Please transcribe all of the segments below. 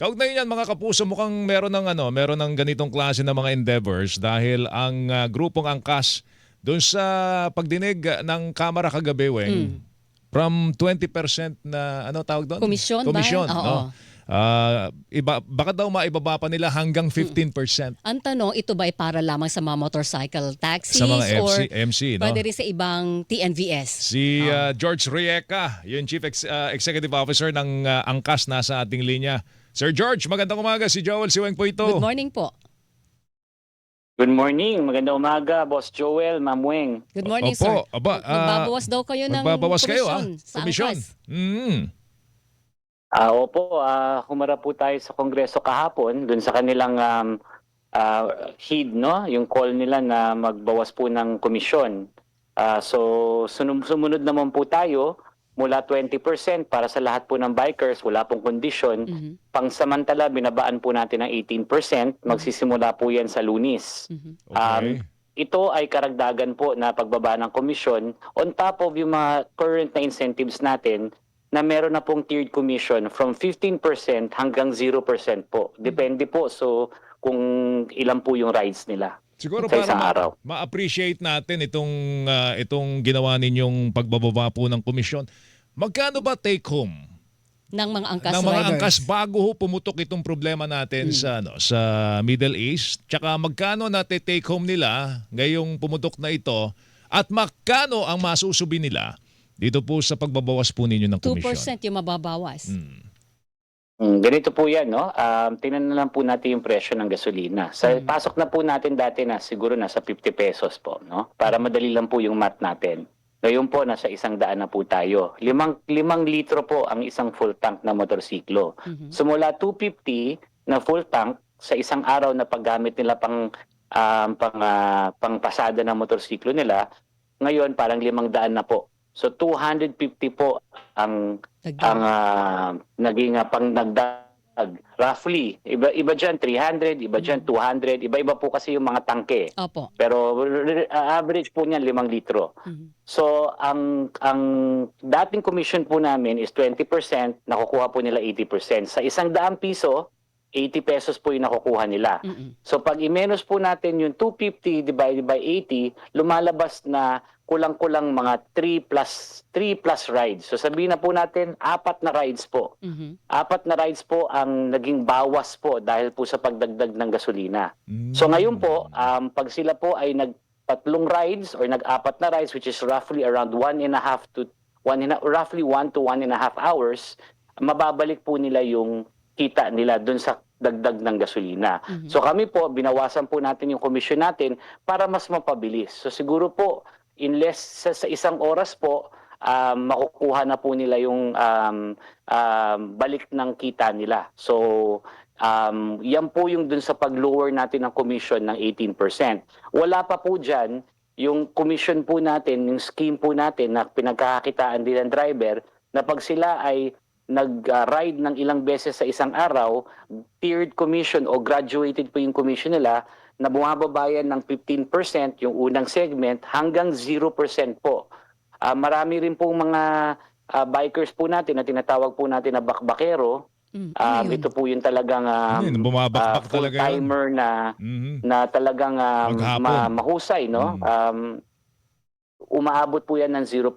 Kaugnay niyan mga kapuso, mukhang meron ng ganitong klase ng mga endeavors dahil ang grupong angkas doon sa pagdinig ng Kamara kagabi, Weng, Hmm. from 20% na ano tawag doon? Komisyon ba? Komisyon, no? Oo. Baka daw maibaba pa nila hanggang Mm. 15% Ang tanong, ito ba ay para lamang sa mga motorcycle sa mga taxis or MC, no? pwede rin sa ibang TNVS? Si Oo. George Rieca, yung Executive Officer ng Angkas, nasa ating linya. Sir George, magandang umaga. Si Joel Siweng po ito. Good morning po. Good morning. Magandang umaga, Boss Joel, Ma'am Weng. Good morning, sir. Opo, aba, Magbabawas daw kayo ng magbabawas kayo, komisyon sa komisyon. angkas. Opo, humarap po tayo sa Kongreso kahapon dun sa kanilang heed, no? Yung call nila na magbawas po ng komisyon. So sumunod naman po tayo mula 20% para sa lahat po ng bikers, wala pong kondisyon. Mhm. Pangsamantala, binabaan po natin ng 18%. Magsisimula po yan sa Lunes. Mhm. Okay. Ito ay karagdagan po na pagbaba ng komisyon on top of yung mga current na incentives natin na meron na pong tiered commission from 15% hanggang 0% po. Depende po so kung ilan po yung rides nila Siguro sa isang para araw. ma-appreciate natin itong ginawa ninyong pagbababa po ng komisyon. Magkano ba take home Ng mga angkas ng mga riders. angkas bago ho pumutok itong problema natin sa Middle East? Tsaka magkano na take home nila ngayong pumutok na ito at magkano ang masusubi nila dito po sa pagbabawas po ninyo ng komisyon? 2% yung mababawas. Ganito po yan, no? Tingnan na lang po natin yung presyo ng gasolina. Pasok na po natin dati na siguro nasa 50 pesos po, no? Para madali lang po yung math natin. Ngayon po, nasa 100 na po tayo. Limang litro po ang isang full tank na motorsiklo. So mula 250 na full tank sa isang araw na paggamit nila pang pasada ng motorsiklo nila, ngayon parang 500 na po. So 250 po ang naging pangdagdag. Roughly, iba dyan 300, iba dyan 200, iba-iba po kasi yung mga tangke. Opo. Pero average po niyan 5 litro. So ang dating commission po namin is 20%, nakukuha po nila 80%. Sa 100 piso, 80 pesos po yung nakukuha nila. So pag i-menos po natin yung 250 divided by 80, lumalabas na kulang-kulang mga 3 plus rides. So sabihin na po natin 4 na rides po. 4 na rides po ang naging bawas po dahil po sa pagdagdag ng gasolina. So ngayon po, pag sila po ay nag-3 rides or nag-4 na rides, which is roughly around roughly 1 to 1.5 hours, mababalik po nila yung kita nila dun sa dagdag ng gasolina. So kami po, binawasan po natin yung komisyon natin para mas mapabilis. So siguro po, in less sa isang oras po, makukuha na po nila yung balik ng kita nila. So yan po yung dun sa pag-lower natin ng commission ng 18%. Wala pa po dyan yung commission po natin, yung scheme po natin na pinagkakakitaan din ng driver na pag sila ay nag-ride ng ilang beses sa isang araw, tiered commission o graduated po yung commission nila na bumababayan ng 15% yung unang segment hanggang 0% po. Marami rin po mga bikers po natin na tinatawag po natin na bakbakero. Ito po yung talagang bumabakbak talaga yun. full-timer na talagang Maghapon. mahusay, no? Umaabot po yan ng 0%.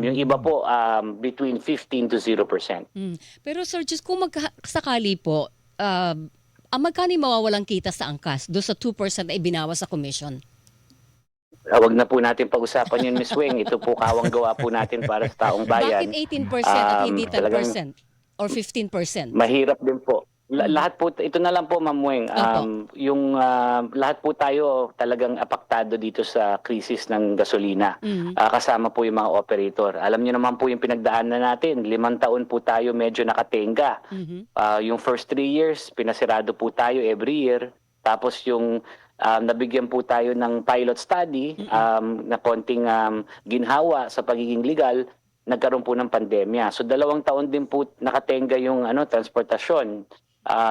Yung iba po between 15 to 0%. Pero Sir, just kung sakali po, magkano yung mawawalang kita sa angkas doon sa 2% na ibinawas sa commission? Wag na po natin pag-usapan yun, Ms. Weng. Ito po kawang gawa po natin para sa taong bayan. Bakit 18% at hindi 10% talagang or 15%? Mahirap din po. Lahat po, ito na lang po, Ma'am Weng. Yung lahat po tayo talagang apektado dito sa krisis ng gasolina. Kasama po yung mga operator. Alam niyo naman po yung pinagdaanan natin. 5 taon po tayo medyo nakatenga. Yung first 3 years, pinasirado po tayo every year. Tapos yung nabigyan po tayo ng pilot study na konting ginhawa sa pagiging legal, nagkaroon po ng pandemya. So 2 taon din po nakatenga yung transportasyon.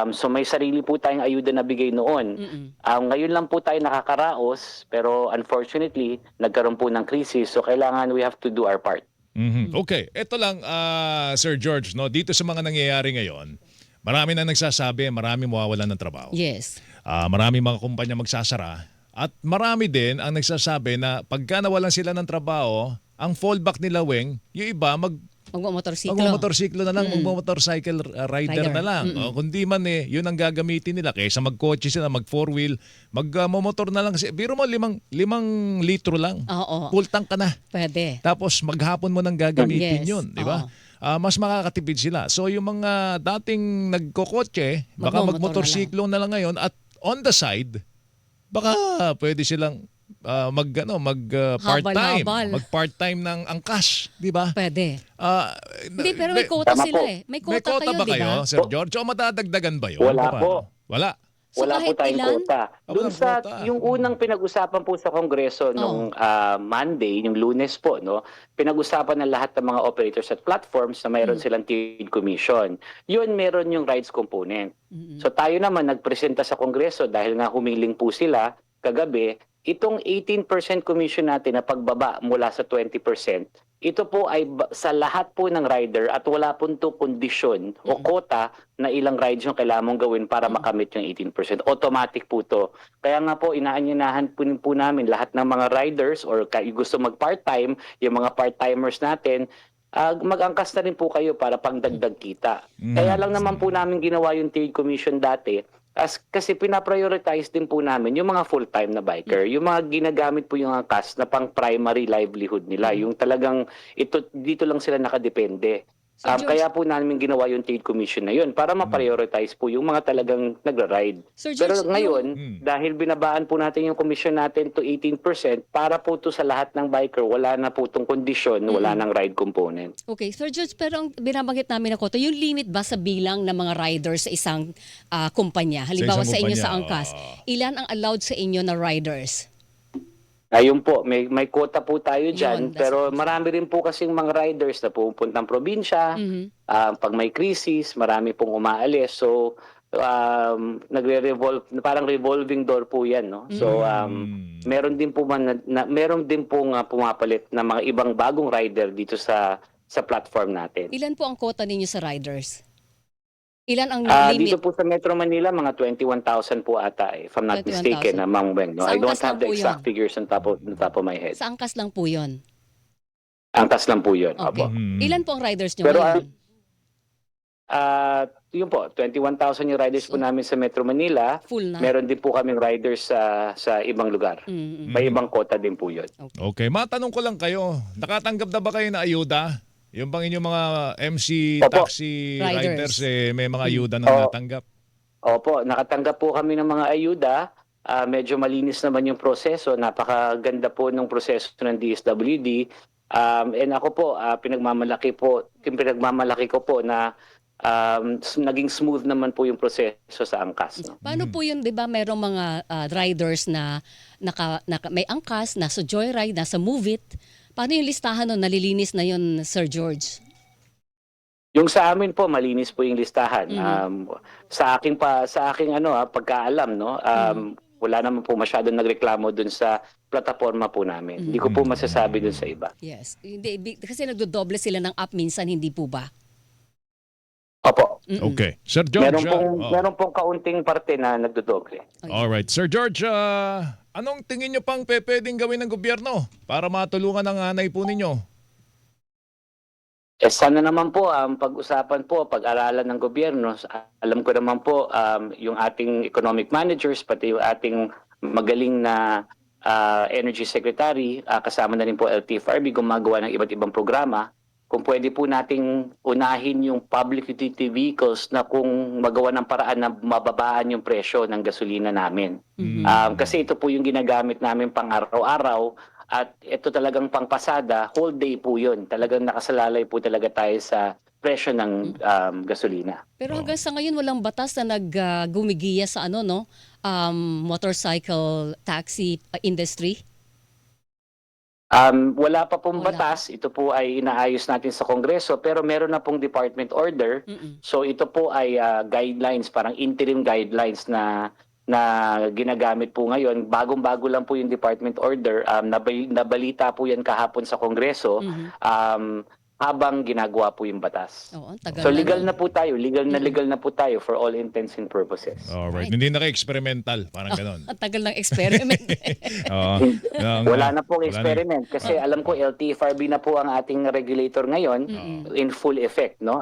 So may sarili po tayong ayuda na bigay noon. Ngayon lang po tayo nakakaraos, pero unfortunately, nagkaroon po ng krisis. So kailangan we have to do our part. Okay, ito lang Sir George, no, dito sa mga nangyayari ngayon, Marami na nagsasabi, marami mawawalan ng trabaho. Yes. Marami mga kumpanya magsasara. At marami din ang nagsasabi na pagka nawalan sila ng trabaho, ang fallback nila, Weng, yung iba Magmomotorsiklo. magmomotorsiklo na lang, magmomotorcycle rider na lang. Mm-mm. Kundi man yun ang gagamitin nila. Kaysa magkotse sila, mag-4-wheel, magmomotor na lang. Biro mo, 5 litro lang. Oo. Full tank ka na. Pwede. Tapos maghapon mo nang gagamitin Yes. yun, di ba? Oo. Mas makakatipid sila. So yung mga dating nagkokotse, baka Magmomotor magmotorsiklo na lang ngayon at on the side, baka pwede silang part-time. Habal-habal. Mag-part-time ng angkas, di ba? Pwede. Ah, Hindi, pero may quota Tama sila po. eh. May may quota quota kayo, ba di kayo, ba? Sir George? O madadagdagan ba yun? Wala Paano? po. Wala. So Wala po kahit tayong ilan? quota. Doon Walang sa quota. yung unang pinag-usapan po sa Kongreso nung Monday, yung Lunes po, no, pinag-usapan ng lahat ng mga operators at platforms na mayroon silang trade commission. Yun, meron yung rights component. So tayo naman nagpresenta sa Kongreso dahil nga humiling po sila kagabi, itong 18% commission natin na pagbaba mula sa 20%, ito po ay sa lahat po ng rider at wala po ito kondisyon o quota na ilang rides yung kailangan mong gawin para makamit yung 18%. Automatic po to. Kaya nga po, inaanyanahan po namin lahat ng mga riders or gusto mag-part-time, yung mga part-timers natin, mag-angkas na rin po kayo para pangdagdag kita. Kaya lang naman po namin ginawa yung trade commission dati kasi pinaprioritize din po namin yung mga full-time na biker, yung mga ginagamit po yung angkas na pang primary livelihood nila, yung talagang dito lang sila nakadepende. So, George- Kaya po namin ginawa yung trade commission na yun para ma-prioritize po yung mga talagang nagra-ride. Sir George, Pero ngayon, dahil binabaan po natin yung commission natin to 18%, para po to sa lahat ng biker, wala na po itong kondisyon, wala nang ride component. Okay, Sir George, pero ang binabanggit namin na quota, yung limit ba sa bilang ng mga riders sa isang kumpanya? Halimbawa Sa sa isang inyo sa kumpanya, angkas, ilan ang allowed sa inyo na riders? Ayun po, may quota po tayo dyan, Yun, that's pero marami rin po kasing mga riders na pupuntang probinsya. Pag may krisis, marami pong umaalis. So, nagre-revolve, parang revolving door po yan. No? So, meron din po meron din pong pumapalit na mga ibang bagong rider dito sa platform natin. Ilan po ang quota ninyo sa riders? Ilan ang Dito limit? po sa Metro Manila, mga 21,000 po ata, if I'm not 21,000. mistaken, Ma'am Weng. No? Sa I don't angkas have lang the po exact yun. figures on top of my head. Sa angkas lang po yun. Angkas lang po yun. Okay. Opo. Ilan po ang riders nyo Pero ngayon? yun po, 21,000 yung riders po namin sa Metro Manila. Full na. Meron din po kaming riders sa ibang lugar. May ibang quota din po yun. Okay, matanong ko lang kayo, nakatanggap na ba kayo na ayuda? Yung bang inyong mga MC, Opo. taxi Riders. riders, may mga ayuda na natanggap? Opo, nakatanggap po kami ng mga ayuda. Medyo malinis naman yung proseso. Napakaganda po ng proseso ng DSWD. And ako po, pinagmamalaki ko po na naging smooth naman po yung proseso sa angkas. No? Paano po yun, di ba, merong mga riders na may angkas, nasa joyride, nasa move it. Paano yung listahan nun? Nalilinis na yun, Sir George? Yung sa amin po, malinis po yung listahan. Sa aking pagkaalam, no, wala naman po masyadong nagreklamo dun sa plataforma po namin. Hindi ko po masasabi dun sa iba. Yes. Hindi, kasi nagdodoble sila ng app minsan, hindi po ba? Opo. Okay. Sir George, Meron pong kaunting parte na nagdodoble. alright. Sir George, anong tingin nyo pang pwedeng gawin ng gobyerno para matulungan ang hanay po ninyo? Sana naman po ang pag-usapan po, pag-aralan ng gobyerno. Alam ko naman po yung ating economic managers, pati yung ating magaling na energy secretary, kasama na rin po LTFRB, gumagawa ng iba't ibang programa. Kung pwede po nating unahin yung public utility vehicles na kung magawa ng paraan na mababaan yung presyo ng gasolina namin. Kasi ito po yung ginagamit namin pang araw-araw at ito talagang pangpasada, whole day po yun. Talagang nakasalalay po talaga tayo sa presyo ng gasolina. Pero hanggang sa ngayon, walang batas na naggumigiya sa motorcycle taxi industry? Wala pa pong Wala. batas. Ito po ay inaayos natin sa Kongreso pero meron na pong department order. So ito po ay guidelines, parang interim guidelines na ginagamit po ngayon. Bagong-bago lang po yung department order. Nabalita po yan kahapon sa Kongreso. habang ginagawa po yung batas. Oo, ang tagal So na legal nun. na po tayo, legal na po tayo for all intents and purposes. Alright. Hindi naka-experimental. Parang ganon. Ang tagal ng experiment. Oo. Wala na pong wala na. experiment kasi alam ko LTFRB na po ang ating regulator ngayon in full effect, no?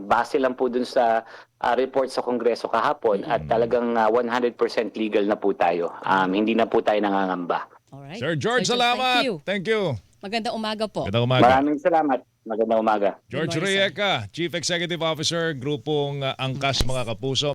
Base lang po dun sa report sa Kongreso kahapon at talagang 100% legal na po tayo. Hindi na po tayo nangangamba. Alright. Sir George, salamat. Thank you. Thank you. Magandang umaga po. Magandang umaga. Maraming salamat. Magandang umaga. George Good morning, sir. Reyeca, Chief Executive Officer, Grupong Angkas Mga Kapuso.